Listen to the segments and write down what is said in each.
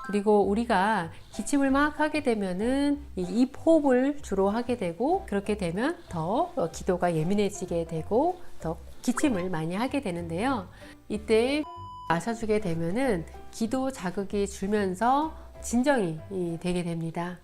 그리고 우리가 기침을 막 하게 되면은 입 호흡을 주로 하게 되고, 그렇게 되면 더 기도가 예민해지게 되고 더 기침을 많이 하게 되는데요. 이때 마셔주게 되면은 기도 자극이 줄면서 진정이 되게 됩니다.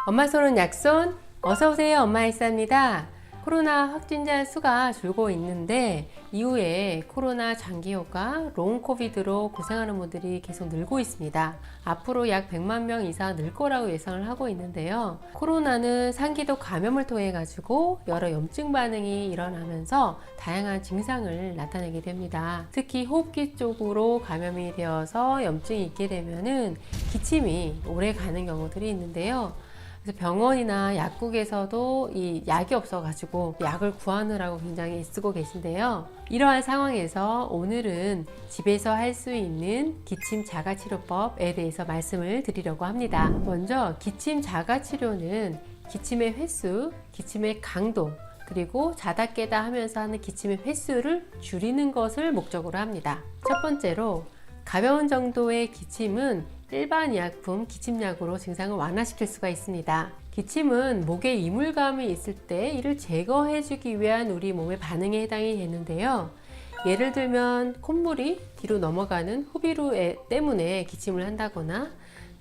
엄마 손은 약손, 어서오세요. 엄마 일사입니다. 코로나 확진자 수가 줄고 있는데 이후에 코로나 장기효과, 롱 코비드로 고생하는 분들이 계속 늘고 있습니다. 앞으로 약 100만 명 이상 늘 거라고 예상을 하고 있는데요. 코로나는 상기도 감염을 통해 가지고 여러 염증 반응이 일어나면서 다양한 증상을 나타내게 됩니다. 특히 호흡기 쪽으로 감염이 되어서 염증이 있게 되면은 기침이 오래 가는 경우들이 있는데요. 그래서 병원이나 약국에서도 이 약이 없어가지고 약을 구하느라고 굉장히 애쓰고 계신데요. 이러한 상황에서 오늘은 집에서 할 수 있는 기침 자가치료법에 대해서 말씀을 드리려고 합니다. 먼저 기침 자가치료는 기침의 횟수, 기침의 강도, 그리고 자다 깨다 하면서 하는 기침의 횟수를 줄이는 것을 목적으로 합니다. 첫 번째로 가벼운 정도의 기침은 일반 의약품 기침약으로 증상을 완화시킬 수가 있습니다. 기침은 목에 이물감이 있을 때 이를 제거해 주기 위한 우리 몸의 반응에 해당이 되는데요. 예를 들면 콧물이 뒤로 넘어가는 후비루 때문에 기침을 한다거나,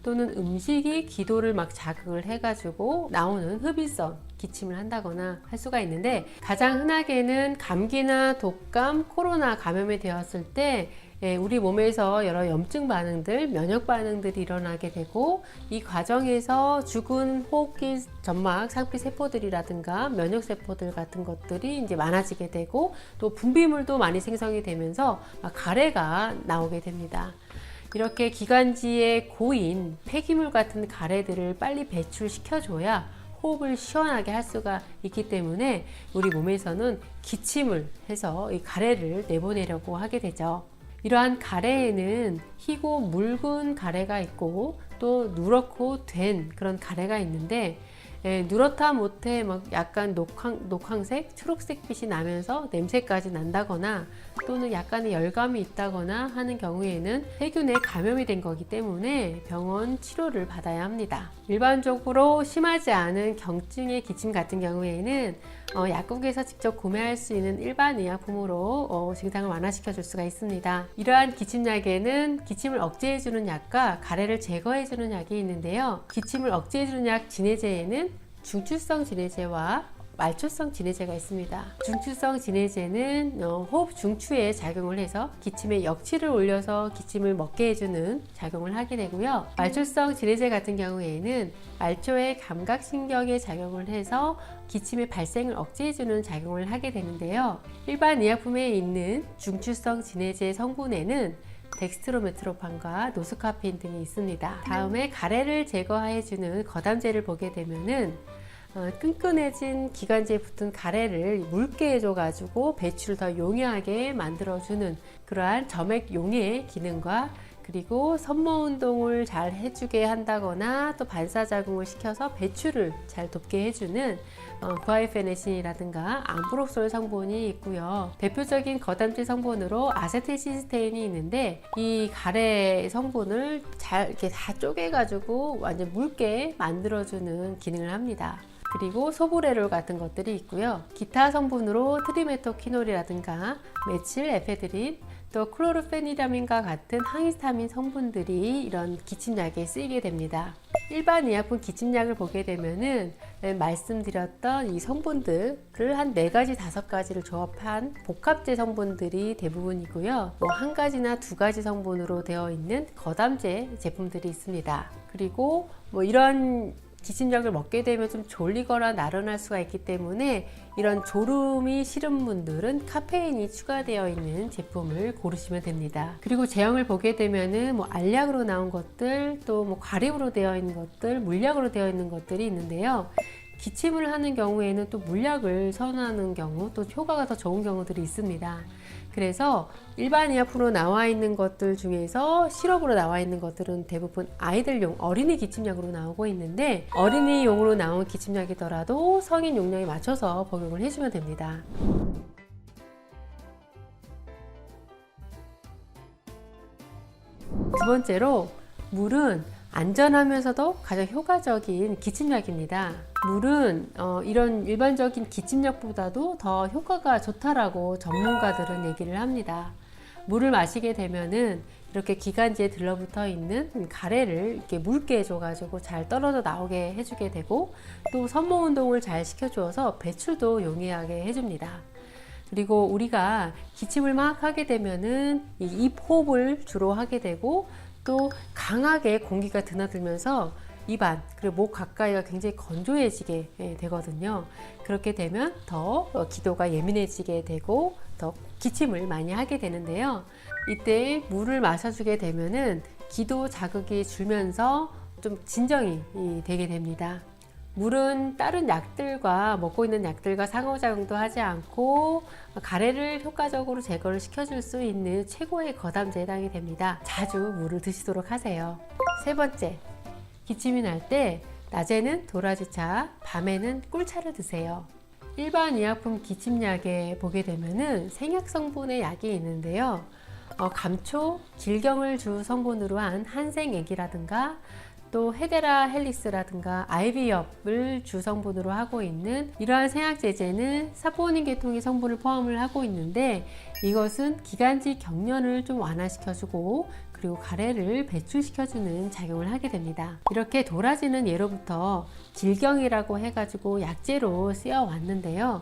또는 음식이 기도를 막 자극을 해가지고 나오는 흡입성 기침을 한다거나 할 수가 있는데, 가장 흔하게는 감기나 독감, 코로나 감염이 되었을 때 우리 몸에서 여러 염증 반응들, 면역 반응들이 일어나게 되고, 이 과정에서 죽은 호흡기 점막 상피 세포들이라든가 면역 세포들 같은 것들이 이제 많아지게 되고, 또 분비물도 많이 생성이 되면서 가래가 나오게 됩니다. 이렇게 기관지에 고인 폐기물 같은 가래들을 빨리 배출시켜줘야 호흡을 시원하게 할 수가 있기 때문에 우리 몸에서는 기침을 해서 이 가래를 내보내려고 하게 되죠. 이러한 가래에는 희고 묽은 가래가 있고 또 누렇고 된 그런 가래가 있는데, 누렇다 못해 막 약간 녹황색, 초록색 빛이 나면서 냄새까지 난다거나, 또는 약간의 열감이 있다거나 하는 경우에는 세균에 감염이 된 거기 때문에 병원 치료를 받아야 합니다. 일반적으로 심하지 않은 경증의 기침 같은 경우에는 약국에서 직접 구매할 수 있는 일반 의약품으로 증상을 완화시켜 줄 수가 있습니다. 이러한 기침약에는 기침을 억제해주는 약과 가래를 제거해주는 약이 있는데요. 기침을 억제해주는 약 진해제에는 중추성 진해제와 말초성 진해제가 있습니다. 중추성 진해제는 호흡 중추에 작용을 해서 기침의 역치를 올려서 기침을 멎게 해주는 작용을 하게 되고요. 말초성 진해제 같은 경우에는 말초의 감각신경에 작용을 해서 기침의 발생을 억제해주는 작용을 하게 되는데요. 일반 의약품에 있는 중추성 진해제 성분에는 덱스트로메트로판과 노스카페인 등이 있습니다. 다음에 가래를 제거해주는 거담제를 보게 되면은 끈끈해진 기관지에 붙은 가래를 묽게 해줘가지고 배출을 더 용이하게 만들어주는 그러한 점액 용해 기능과, 그리고 섬모 운동을 잘 해주게 한다거나 또 반사작용을 시켜서 배출을 잘 돕게 해주는 구아이페네신이라든가 암프록솔 성분이 있고요. 대표적인 거담제 성분으로 아세틸시스테인이 있는데, 이 가래 성분을 잘 이렇게 다 쪼개가지고 완전 묽게 만들어주는 기능을 합니다. 그리고 소브레롤 같은 것들이 있고요. 기타 성분으로 트리메토키놀이라든가 메칠 에페드린, 또 클로르페니라민과 같은 항히스타민 성분들이 이런 기침약에 쓰이게 됩니다. 일반 의약품 기침약을 보게 되면은 말씀드렸던 이 성분들을 한 4가지, 5가지를 조합한 복합제 성분들이 대부분이고요. 한 가지나 2가지 성분으로 되어 있는 거담제 제품들이 있습니다. 그리고 이런 기침약을 먹게 되면 좀 졸리거나 나른할 수가 있기 때문에 이런 졸음이 싫은 분들은 카페인이 추가되어 있는 제품을 고르시면 됩니다. 그리고 제형을 보게 되면은 알약으로 나온 것들, 또 과립으로 되어 있는 것들, 물약으로 되어 있는 것들이 있는데요. 기침을 하는 경우에는 또 물약을 선호하는 경우, 또 효과가 더 좋은 경우들이 있습니다. 그래서 일반 의약품으로 나와 있는 것들 중에서 시럽으로 나와 있는 것들은 대부분 아이들용 어린이 기침약으로 나오고 있는데, 어린이용으로 나온 기침약이더라도 성인 용량에 맞춰서 복용을 해주면 됩니다. 두 번째로 물은 안전하면서도 가장 효과적인 기침약입니다. 물은 이런 일반적인 기침약보다도 더 효과가 좋다라고 전문가들은 얘기를 합니다. 물을 마시게 되면은 이렇게 기관지에 들러붙어 있는 가래를 이렇게 묽게 해줘가지고 잘 떨어져 나오게 해주게 되고, 또 섬모 운동을 잘 시켜주어서 배출도 용이하게 해줍니다. 그리고 우리가 기침을 막 하게 되면은 이 입 호흡을 주로 하게 되고, 또 강하게 공기가 드나들면서 입안 그리고 목 가까이가 굉장히 건조해지게 되거든요. 그렇게 되면 더 기도가 예민해지게 되고 더 기침을 많이 하게 되는데요. 이때 물을 마셔주게 되면은 기도 자극이 줄면서 좀 진정이 되게 됩니다. 물은 다른 약들과 먹고 있는 약들과 상호작용도 하지 않고 가래를 효과적으로 제거를 시켜줄 수 있는 최고의 거담제에 해당이 됩니다. 자주 물을 드시도록 하세요. 세 번째, 기침이 날 때 낮에는 도라지차, 밤에는 꿀차를 드세요. 일반 의약품 기침약에 보게 되면은 생약 성분의 약이 있는데요. 감초, 질경을 주 성분으로 한 한생액이라든가 또 헤데라 헬릭스라든가 IV엽을 주 성분으로 하고 있는 이러한 생약제제는 사포닌 계통의 성분을 포함을 하고 있는데, 이것은 기관지 경련을 좀 완화시켜주고 그리고 가래를 배출시켜주는 작용을 하게 됩니다. 이렇게 도라지는 예로부터 질경이라고 해가지고 약재로 쓰여 왔는데요.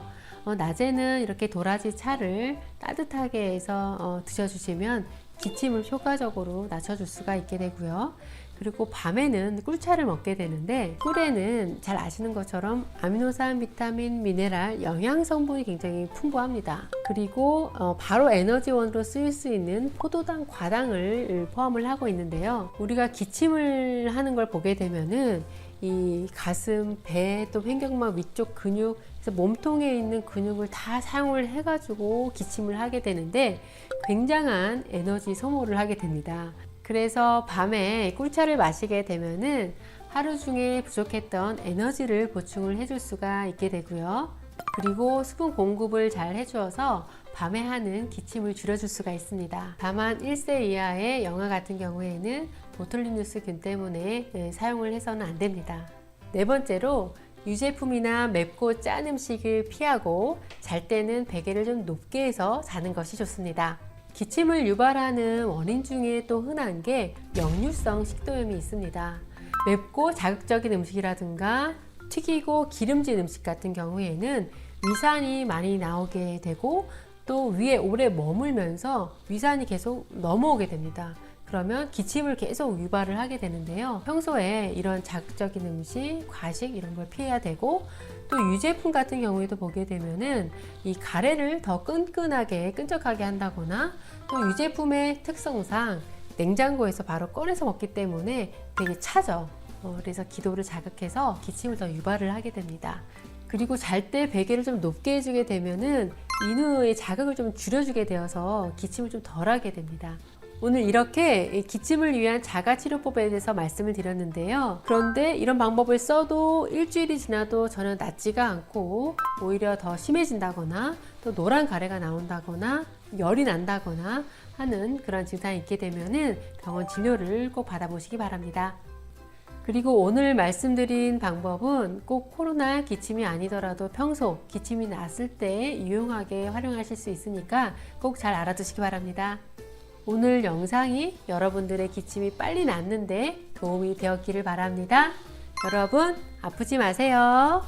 낮에는 이렇게 도라지 차를 따뜻하게 해서 드셔주시면 기침을 효과적으로 낮춰줄 수가 있게 되고요. 그리고 밤에는 꿀차를 먹게 되는데, 꿀에는 잘 아시는 것처럼 아미노산, 비타민, 미네랄, 영양 성분이 굉장히 풍부합니다. 그리고 바로 에너지원으로 쓰일 수 있는 포도당, 과당을 포함을 하고 있는데요. 우리가 기침을 하는 걸 보게 되면은 이 가슴, 배, 또 횡격막 위쪽 근육, 그래서 몸통에 있는 근육을 다 사용을 해가지고 기침을 하게 되는데 굉장한 에너지 소모를 하게 됩니다. 그래서 밤에 꿀차를 마시게 되면은 하루 중에 부족했던 에너지를 보충을 해줄 수가 있게 되고요. 그리고 수분 공급을 잘 해주어서 밤에 하는 기침을 줄여줄 수가 있습니다. 다만 1세 이하의 영아 같은 경우에는 보툴리누스균 때문에 사용을 해서는 안 됩니다. 네 번째로 유제품이나 맵고 짠 음식을 피하고 잘 때는 베개를 좀 높게 해서 자는 것이 좋습니다. 기침을 유발하는 원인 중에 또 흔한 게 역류성 식도염이 있습니다. 맵고 자극적인 음식이라든가 튀기고 기름진 음식 같은 경우에는 위산이 많이 나오게 되고 또 위에 오래 머물면서 위산이 계속 넘어오게 됩니다. 그러면 기침을 계속 유발을 하게 되는데요. 평소에 이런 자극적인 음식, 과식 이런 걸 피해야 되고, 또 유제품 같은 경우에도 보게 되면은 이 가래를 더 끈끈하게 끈적하게 한다거나, 또 유제품의 특성상 냉장고에서 바로 꺼내서 먹기 때문에 되게 차죠. 그래서 기도를 자극해서 기침을 더 유발을 하게 됩니다. 그리고 잘 때 베개를 좀 높게 해주게 되면은 인후의 자극을 좀 줄여주게 되어서 기침을 좀 덜하게 됩니다. 오늘 이렇게 기침을 위한 자가치료법에 대해서 말씀을 드렸는데요. 그런데 이런 방법을 써도 일주일이 지나도 전혀 낫지가 않고 오히려 더 심해진다거나 또 노란 가래가 나온다거나 열이 난다거나 하는 그런 증상이 있게 되면은 병원 진료를 꼭 받아보시기 바랍니다. 그리고 오늘 말씀드린 방법은 꼭 코로나 기침이 아니더라도 평소 기침이 났을 때 유용하게 활용하실 수 있으니까 꼭 잘 알아두시기 바랍니다. 오늘 영상이 여러분들의 기침이 빨리 낫는데 도움이 되었기를 바랍니다. 여러분, 아프지 마세요.